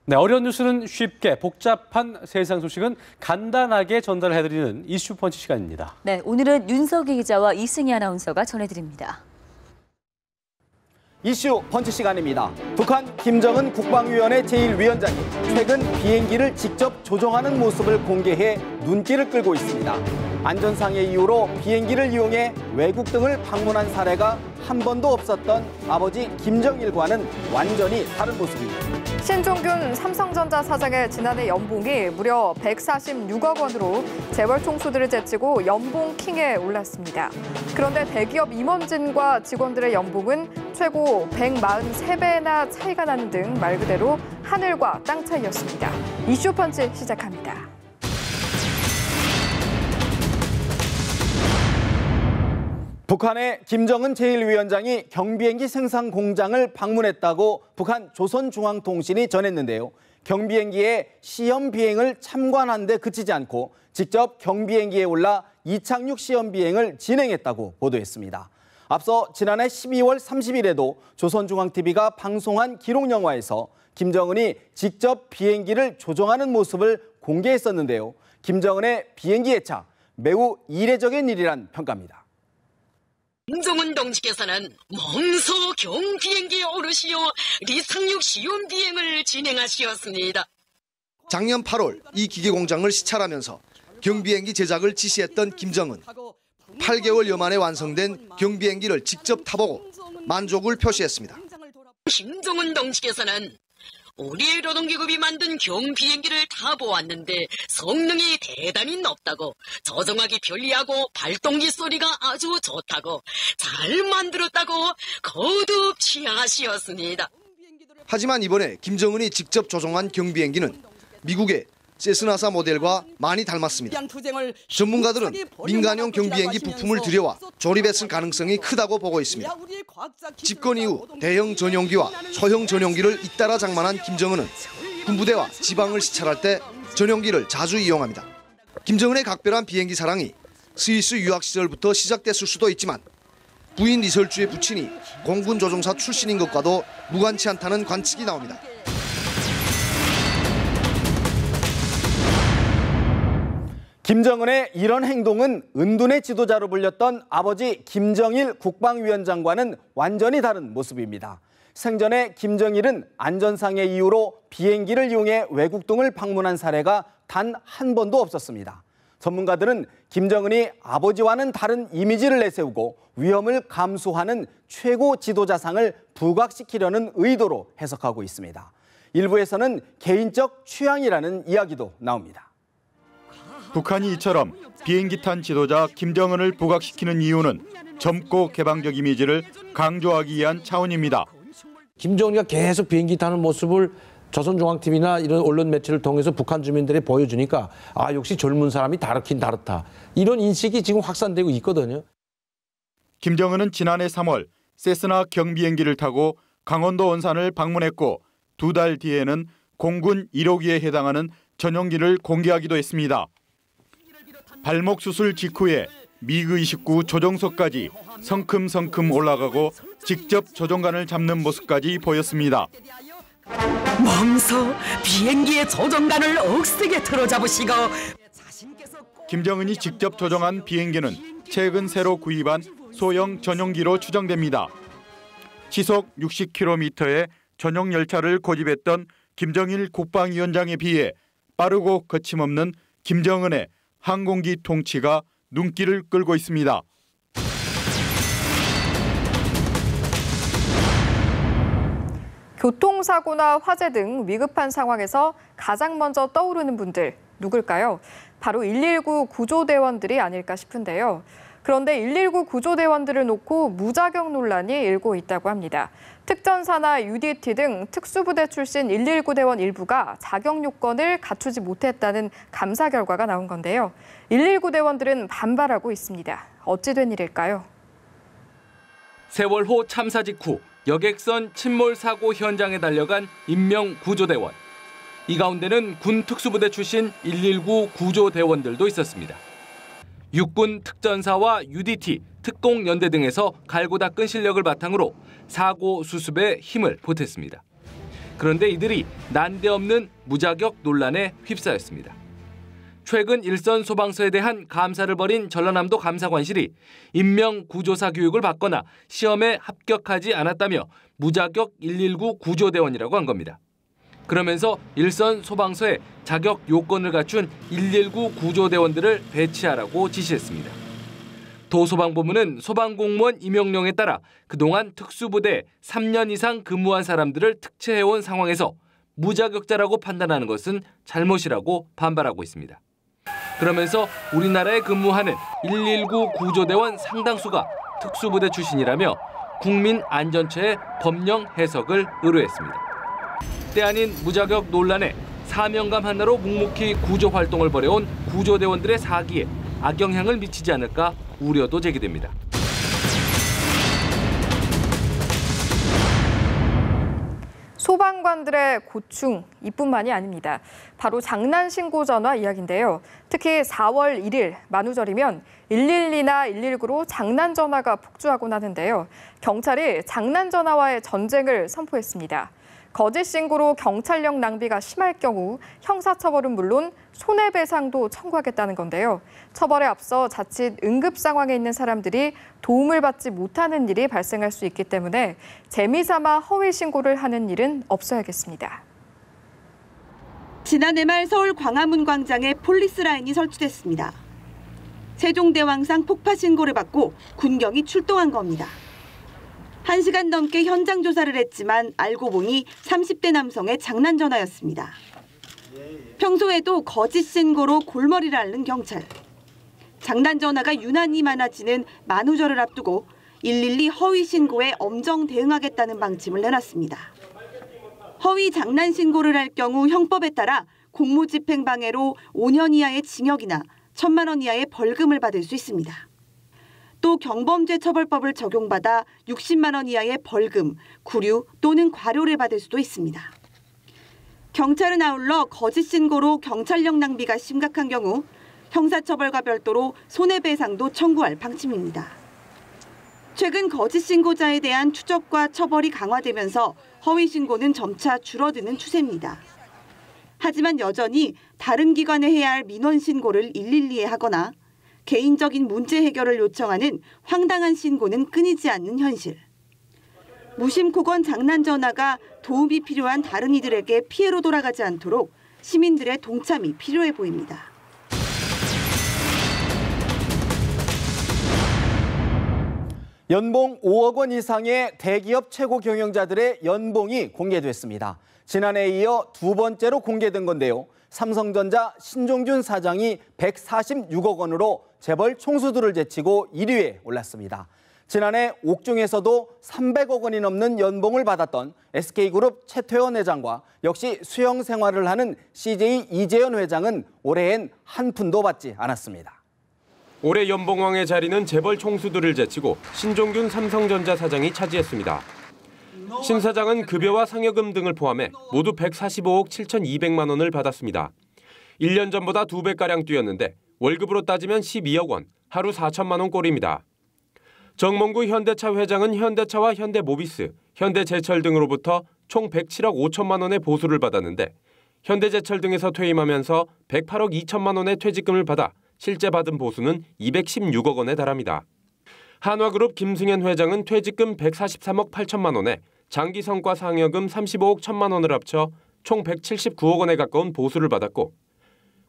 네, 어려운 뉴스는 쉽게, 복잡한 세상 소식은 간단하게 전달해드리는 이슈펀치 시간입니다. 네, 오늘은 윤석희 기자와 이승희 아나운서가 전해드립니다. 이슈 펀치 시간입니다. 북한 김정은 국방위원회 제1위원장이 최근 비행기를 직접 조종하는 모습을 공개해 눈길을 끌고 있습니다. 안전상의 이유로 비행기를 이용해 외국 등을 방문한 사례가 한 번도 없었던 아버지 김정일과는 완전히 다른 모습입니다. 신종균 삼성전자 사장의 지난해 연봉이 무려 146억 원으로 재벌 총수들을 제치고 연봉 킹에 올랐습니다. 그런데 대기업 임원진과 직원들의 연봉은 최고 143배나 차이가 나는 등 말 그대로 하늘과 땅 차이였습니다. 이슈펀치 시작합니다. 북한의 김정은 제1위원장이 경비행기 생산 공장을 방문했다고 북한 조선중앙통신이 전했는데요. 경비행기의 시험 비행을 참관한 데 그치지 않고 직접 경비행기에 올라 이착륙 시험 비행을 진행했다고 보도했습니다. 앞서 지난해 12월 30일에도 조선중앙TV가 방송한 기록 영화에서 김정은이 직접 비행기를 조종하는 모습을 공개했었는데요. 김정은의 비행기 예착, 매우 이례적인 일이란 평가입니다. 김정은 동지께서는 멍서 경비행기에 오르시어 이착륙 시험 비행을 진행하시었습니다. 작년 8월 이 기계 공장을 시찰하면서 경비행기 제작을 지시했던 김정은. 8개월여 만에 완성된 경비행기를 직접 타보고 만족을 표시했습니다. 김정은 동지께서는 우리의 노동기업이 만든 경비행기를 타보았는데 성능이 대단히 높다고, 조종하기 편리하고 발동기 소리가 아주 좋다고, 잘 만들었다고 거듭 취하시었습니다. 하지만 이번에 김정은이 직접 조종한 경비행기는 미국의 세스나사 모델과 많이 닮았습니다. 전문가들은 민간용 경비행기 부품을 들여와 조립했을 가능성이 크다고 보고 있습니다. 집권 이후 대형 전용기와 소형 전용기를 잇따라 장만한 김정은은 군부대와 지방을 시찰할 때 전용기를 자주 이용합니다. 김정은의 각별한 비행기 사랑이 스위스 유학 시절부터 시작됐을 수도 있지만 부인 리설주의 부친이 공군 조종사 출신인 것과도 무관치 않다는 관측이 나옵니다. 김정은의 이런 행동은 은둔의 지도자로 불렸던 아버지 김정일 국방위원장과는 완전히 다른 모습입니다. 생전에 김정일은 안전상의 이유로 비행기를 이용해 외국 등을 방문한 사례가 단 한 번도 없었습니다. 전문가들은 김정은이 아버지와는 다른 이미지를 내세우고 위험을 감수하는 최고 지도자상을 부각시키려는 의도로 해석하고 있습니다. 일부에서는 개인적 취향이라는 이야기도 나옵니다. 북한이 이처럼 비행기 탄 지도자 김정은을 부각시키는 이유는 젊고 개방적 이미지를 강조하기 위한 차원입니다. 김정은이가 계속 비행기 타는 모습을 조선중앙TV나 이런 언론 매체를 통해서 북한 주민들이 보여주니까 아, 역시 젊은 사람이 다르긴 다르다. 이런 인식이 지금 확산되고 있거든요. 김정은은 지난해 3월 세스나 경비행기를 타고 강원도 원산을 방문했고 2달 뒤에는 공군 1호기에 해당하는 전용기를 공개하기도 했습니다. 발목 수술 직후에 미그-29 조종석까지 성큼성큼 올라가고 직접 조종관을 잡는 모습까지 보였습니다. 멍서 비행기의 조종관을 억세게 틀어잡으시고. 김정은이 직접 조종한 비행기는 최근 새로 구입한 소형 전용기로 추정됩니다. 시속 60km의 전용 열차를 고집했던 김정일 국방위원장에 비해 빠르고 거침없는 김정은의 항공기 통치가 눈길을 끌고 있습니다. 교통사고나 화재 등 위급한 상황에서 가장 먼저 떠오르는 분들 누굴까요? 바로 119 구조대원들이 아닐까 싶은데요. 그런데 119 구조대원들을 놓고 무자격 논란이 일고 있다고 합니다. 특전사나 UDT 등 특수부대 출신 119 대원 일부가 자격 요건을 갖추지 못했다는 감사 결과가 나온 건데요. 119 대원들은 반발하고 있습니다. 어찌 된 일일까요? 세월호 참사 직후 여객선 침몰 사고 현장에 달려간 인명 구조대원. 이 가운데는 군 특수부대 출신 119 구조대원들도 있었습니다. 육군 특전사와 UDT, 특공연대 등에서 갈고 닦은 실력을 바탕으로 사고 수습에 힘을 보탰습니다. 그런데 이들이 난데없는 무자격 논란에 휩싸였습니다. 최근 일선 소방서에 대한 감사를 벌인 전라남도 감사관실이 인명구조사 교육을 받거나 시험에 합격하지 않았다며 무자격 119 구조대원이라고 한 겁니다. 그러면서 일선 소방서에 자격 요건을 갖춘 119 구조대원들을 배치하라고 지시했습니다. 도소방본부는 소방공무원 임용령에 따라 그동안 특수부대에 3년 이상 근무한 사람들을 특채해온 상황에서 무자격자라고 판단하는 것은 잘못이라고 반발하고 있습니다. 그러면서 우리나라에 근무하는 119 구조대원 상당수가 특수부대 출신이라며 국민안전처의 법령 해석을 의뢰했습니다. 때 아닌 무자격 논란에 사명감 하나로 묵묵히 구조 활동을 벌여온 구조대원들의 사기에 악영향을 미치지 않을까 우려도 제기됩니다. 소방관들의 고충 이뿐만이 아닙니다. 바로 장난신고 전화 이야기인데요. 특히 4월 1일 만우절이면 112나 119로 장난 전화가 폭주하곤 하는데요. 경찰이 장난 전화와의 전쟁을 선포했습니다. 거짓 신고로 경찰력 낭비가 심할 경우 형사처벌은 물론 손해배상도 청구하겠다는 건데요. 처벌에 앞서 자칫 응급 상황에 있는 사람들이 도움을 받지 못하는 일이 발생할 수 있기 때문에 재미삼아 허위 신고를 하는 일은 없어야겠습니다. 지난해 말 서울 광화문 광장에 폴리스 라인이 설치됐습니다. 세종대왕상 폭파 신고를 받고 군경이 출동한 겁니다. 1시간 넘게 현장 조사를 했지만 알고 보니 30대 남성의 장난 전화였습니다. 평소에도 거짓 신고로 골머리를 앓는 경찰. 장난 전화가 유난히 많아지는 만우절을 앞두고 112 허위 신고에 엄정 대응하겠다는 방침을 내놨습니다. 허위 장난 신고를 할 경우 형법에 따라 공무집행 방해로 5년 이하의 징역이나 1,000만 원 이하의 벌금을 받을 수 있습니다. 또 경범죄 처벌법을 적용받아 60만 원 이하의 벌금, 구류 또는 과료를 받을 수도 있습니다. 경찰은 아울러 거짓 신고로 경찰력 낭비가 심각한 경우 형사처벌과 별도로 손해배상도 청구할 방침입니다. 최근 거짓 신고자에 대한 추적과 처벌이 강화되면서 허위 신고는 점차 줄어드는 추세입니다. 하지만 여전히 다른 기관에 해야 할 민원 신고를 112에 하거나 개인적인 문제 해결을 요청하는 황당한 신고는 끊이지 않는 현실. 무심코건 장난 전화가 도움이 필요한 다른 이들에게 피해로 돌아가지 않도록 시민들의 동참이 필요해 보입니다. 연봉 5억 원 이상의 대기업 최고 경영자들의 연봉이 공개됐습니다. 지난해에 이어 두 번째로 공개된 건데요. 삼성전자 신종균 사장이 146억 원으로 재벌 총수들을 제치고 1위에 올랐습니다. 지난해 옥중에서도 300억 원이 넘는 연봉을 받았던 SK그룹 최태원 회장과 역시 수영 생활을 하는 CJ 이재현 회장은 올해엔 한 푼도 받지 않았습니다. 올해 연봉왕의 자리는 재벌 총수들을 제치고 신종균 삼성전자 사장이 차지했습니다. 신 사장은 급여와 상여금 등을 포함해 모두 145억 7,200만 원을 받았습니다. 1년 전보다 2배가량 뛰었는데 월급으로 따지면 12억 원, 하루 4천만 원 꼴입니다. 정몽구 현대차 회장은 현대차와 현대모비스, 현대제철 등으로부터 총 107억 5천만 원의 보수를 받았는데 현대제철 등에서 퇴임하면서 108억 2천만 원의 퇴직금을 받아 실제 받은 보수는 216억 원에 달합니다. 한화그룹 김승현 회장은 퇴직금 143억 8천만 원에 장기성과 상여금 35억 1천만 원을 합쳐 총 179억 원에 가까운 보수를 받았고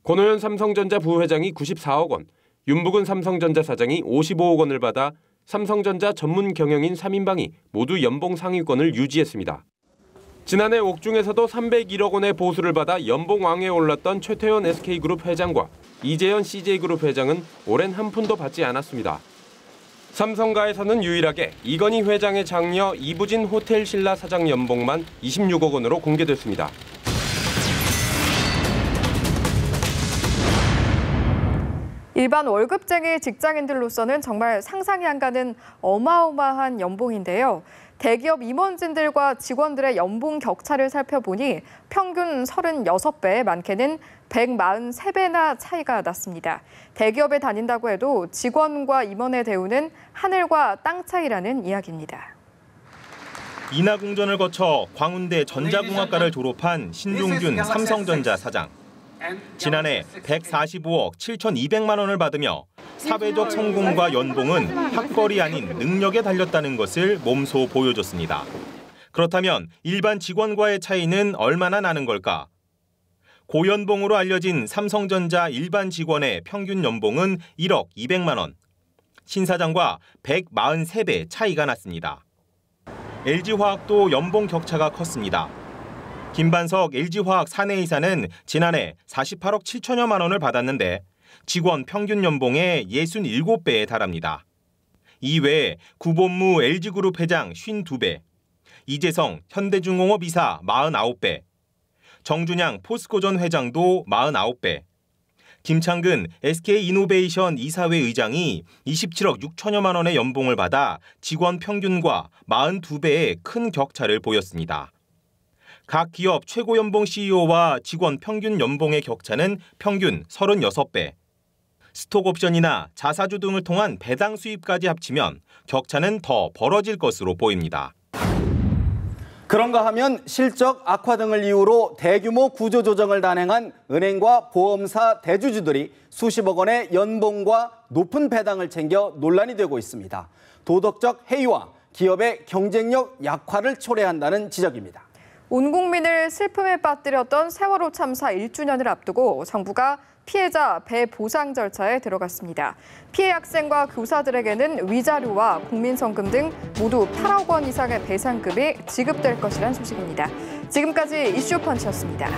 권호연 삼성전자 부회장이 94억 원, 윤부근 삼성전자 사장이 55억 원을 받아 삼성전자 전문 경영인 3인방이 모두 연봉 상위권을 유지했습니다. 지난해 옥중에서도 301억 원의 보수를 받아 연봉 왕에 올랐던 최태원 SK그룹 회장과 이재현 CJ그룹 회장은 올해는 한 푼도 받지 않았습니다. 삼성가에서는 유일하게 이건희 회장의 장녀 이부진 호텔신라 사장 연봉만 26억 원으로 공개됐습니다. 일반 월급쟁이 직장인들로서는 정말 상상이 안 가는 어마어마한 연봉인데요. 대기업 임원진들과 직원들의 연봉 격차를 살펴보니 평균 36배, 많게는 143배나 차이가 났습니다. 대기업에 다닌다고 해도 직원과 임원의 대우는 하늘과 땅 차이라는 이야기입니다. 인하공전을 거쳐 광운대 전자공학과를 졸업한 신종균 삼성전자 사장. 지난해 145억 7,200만 원을 받으며 사회적 성공과 연봉은 학벌이 아닌 능력에 달렸다는 것을 몸소 보여줬습니다. 그렇다면 일반 직원과의 차이는 얼마나 나는 걸까? 고연봉으로 알려진 삼성전자 일반 직원의 평균 연봉은 1억 200만 원. 신 사장과 143배 차이가 났습니다. LG화학도 연봉 격차가 컸습니다. 김반석 LG화학 사내이사는 지난해 48억 7천여만 원을 받았는데 직원 평균 연봉의 67배에 달합니다. 이외에 구본무 LG그룹 회장 52배, 이재성 현대중공업 이사 49배, 정준양 포스코전 회장도 49배, 김창근 SK이노베이션 이사회 의장이 27억 6천여만 원의 연봉을 받아 직원 평균과 42배의 큰 격차를 보였습니다. 각 기업 최고 연봉 CEO와 직원 평균 연봉의 격차는 평균 36배. 스톡옵션이나 자사주 등을 통한 배당 수입까지 합치면 격차는 더 벌어질 것으로 보입니다. 그런가 하면 실적 악화 등을 이유로 대규모 구조조정을 단행한 은행과 보험사 대주주들이 수십억 원의 연봉과 높은 배당을 챙겨 논란이 되고 있습니다. 도덕적 해이와 기업의 경쟁력 약화를 초래한다는 지적입니다. 온 국민을 슬픔에 빠뜨렸던 세월호 참사 1주년을 앞두고 정부가 피해자 배보상 절차에 들어갔습니다. 피해 학생과 교사들에게는 위자료와 국민성금 등 모두 8억 원 이상의 배상금이 지급될 것이란 소식입니다. 지금까지 이슈펀치였습니다.